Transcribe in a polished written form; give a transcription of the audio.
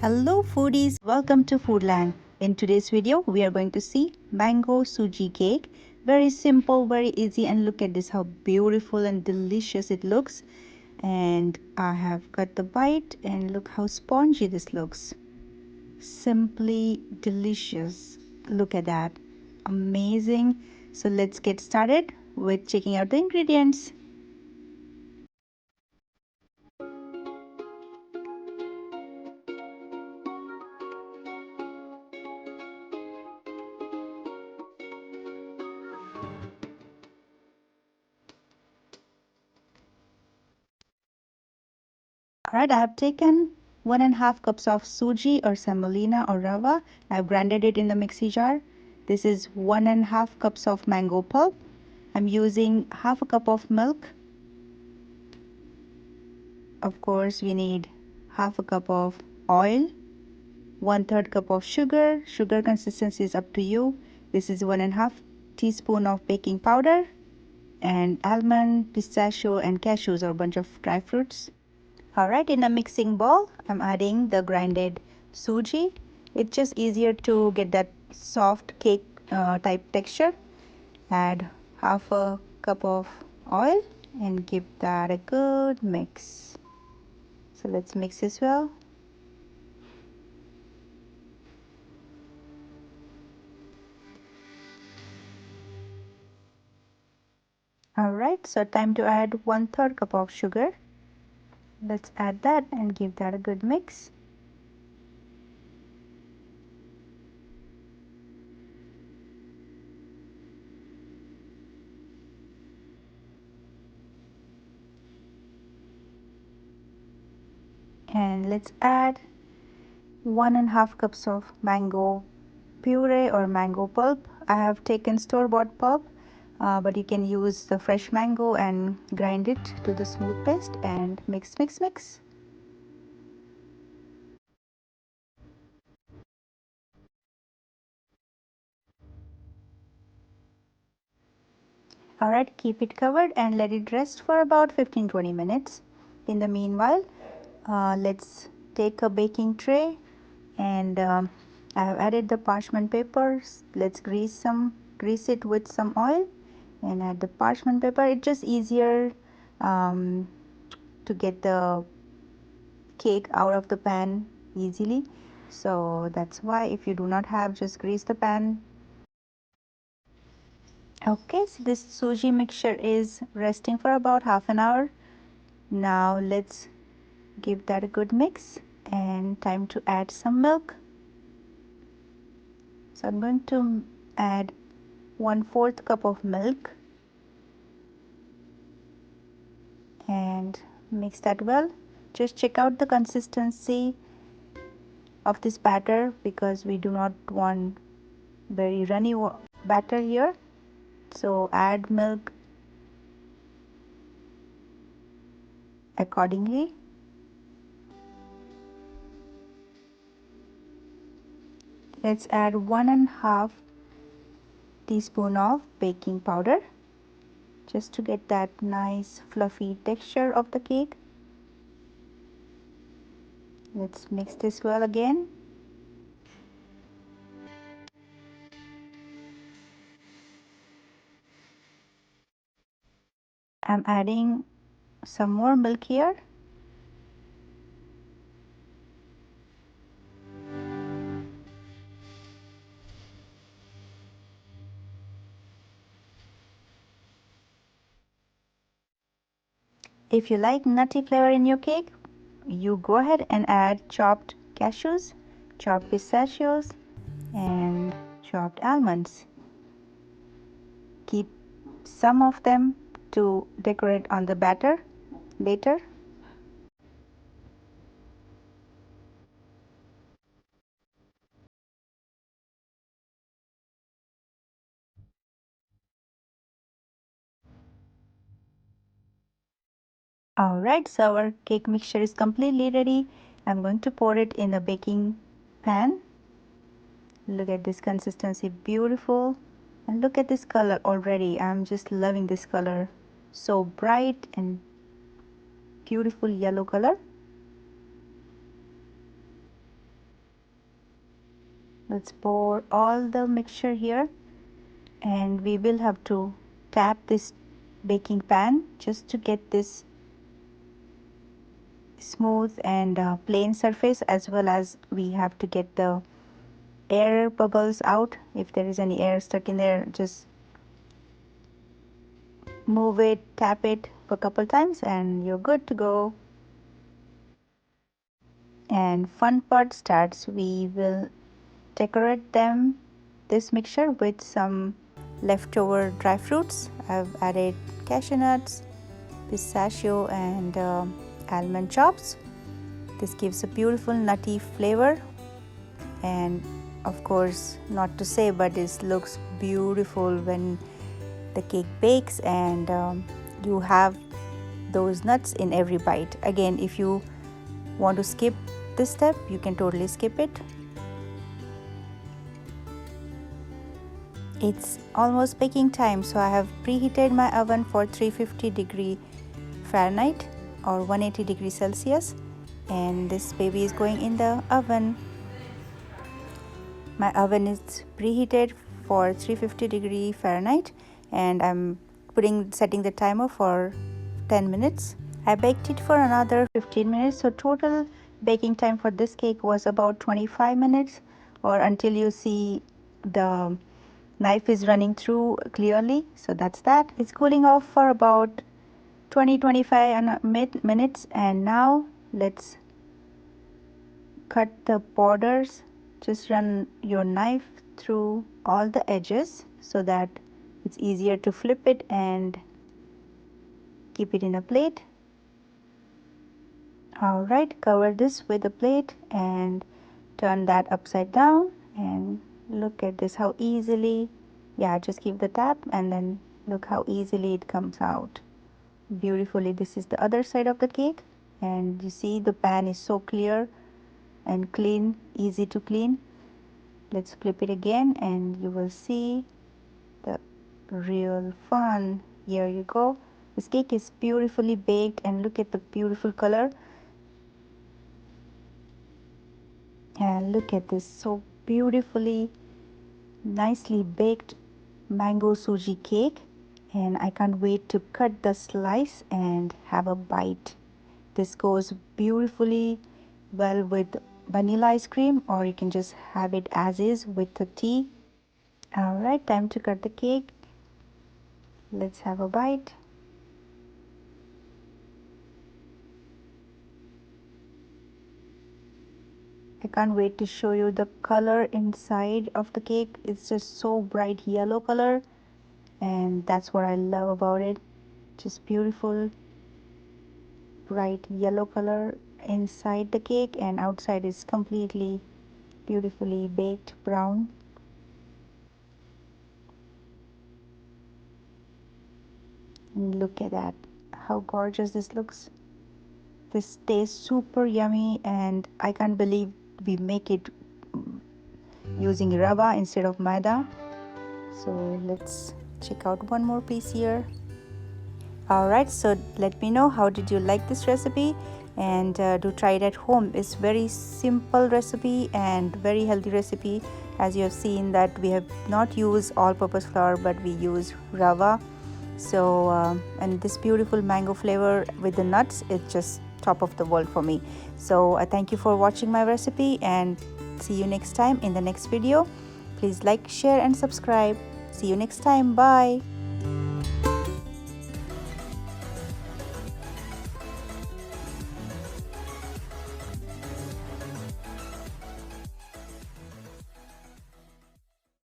Hello foodies, welcome to Foodland. In today's video, we are going to see mango suji cake. Very simple, very easy, and look at this how beautiful and delicious it looks. And I have got the bite and look how spongy this looks. Simply delicious. Look at that. Amazing. So let's get started with checking out the ingredients. Alright, I have taken 1.5 cups of suji or semolina or rava. I have grinded it in the mixie jar. This is 1.5 cups of mango pulp. I'm using half a cup of milk. Of course, we need half a cup of oil, 1/3 cup of sugar. Sugar consistency is up to you. This is 1.5 teaspoon of baking powder and almond, pistachio and cashews or bunch of dry fruits. Alright, in a mixing bowl, I'm adding the grinded suji. It's just easier to get that soft cake type texture. Add half a cup of oil and give that a good mix. So let's mix this well. Alright, so time to add 1/3 cup of sugar. Let's add that and give that a good mix. And let's add 1.5 cups of mango puree or mango pulp. I have taken store-bought pulp, but you can use the fresh mango and grind it to the smooth paste and mix. Alright, keep it covered and let it rest for about 15-20 minutes. In the meanwhile, let's take a baking tray and I have added the parchment papers. Let's grease it with some oil and add the parchment paper. It's just easier to get the cake out of the pan easily, so that's why if you do not have, just grease the pan. Okay, so this suji mixture is resting for about half an hour. Now let's give that a good mix and time to add some milk. So I'm going to add 1/4 cup of milk and mix that well. Just check out the consistency of this batter because we do not want very runny batter here. So add milk accordingly. Let's add 1.5 teaspoon of baking powder just to get that nice fluffy texture of the cake. Let's mix this well again. I'm adding some more milk here. If you like nutty flavor in your cake, you go ahead and add chopped cashews, chopped pistachios, and chopped almonds. Keep some of them to decorate on the batter later. Alright, so our cake mixture is completely ready. I'm going to pour it in a baking pan. Look at this consistency, beautiful. And look at this color already. I'm just loving this color. So bright and beautiful yellow color. Let's pour all the mixture here, and we will have to tap this baking pan just to get this smooth and plain surface, as well as we have to get the air bubbles out. If there is any air stuck in there, just move it, tap it for a couple times, and you're good to go. And fun part starts. We will decorate this mixture with some leftover dry fruits. I've added cashew nuts, pistachio, and almond chops. This gives a beautiful nutty flavor, and of course, not to say, but it looks beautiful when the cake bakes and you have those nuts in every bite. Again, if you want to skip this step, you can totally skip it. It's almost baking time, so I have preheated my oven for 350 Fahrenheit or 180 Celsius, and this baby is going in the oven. My oven is preheated for 350 Fahrenheit, and I'm setting the timer for 10 minutes. I baked it for another 15 minutes, so total baking time for this cake was about 25 minutes, or until you see the knife is running through clearly. So that's that. It's cooling off for about 20-25 minutes, and now let's cut the borders. Just run your knife through all the edges so that it's easier to flip it and keep it in a plate. Alright, cover this with a plate and turn that upside down, and look at this, how easily, yeah, just give the tap and then look how easily it comes out beautifully. This is the other side of the cake, and you see the pan is so clear and clean, easy to clean. Let's flip it again and you will see the real fun. Here you go. This cake is beautifully baked, and look at the beautiful color. And look at this, so beautifully, nicely baked mango suji cake. And I can't wait to cut the slice and have a bite. This goes beautifully well with vanilla ice cream, or you can just have it as is with the tea. Alright, time to cut the cake. Let's have a bite. I can't wait to show you the color inside of the cake. It's just so bright yellow color, and that's what I love about it. Just beautiful bright yellow color inside the cake, and outside is completely beautifully baked brown. And look at that, how gorgeous this looks. This tastes super yummy, and I can't believe we make it using rava instead of maida. So let's check out one more piece here. Alright, so let me know how did you like this recipe, and do try it at home. It's very simple recipe and very healthy recipe. As you have seen that we have not used all-purpose flour, but we use rava. So and this beautiful mango flavor with the nuts, it's just top of the world for me. So I thank you for watching my recipe, and see you next time in the next video. Please like, share and subscribe. See you next time. Bye.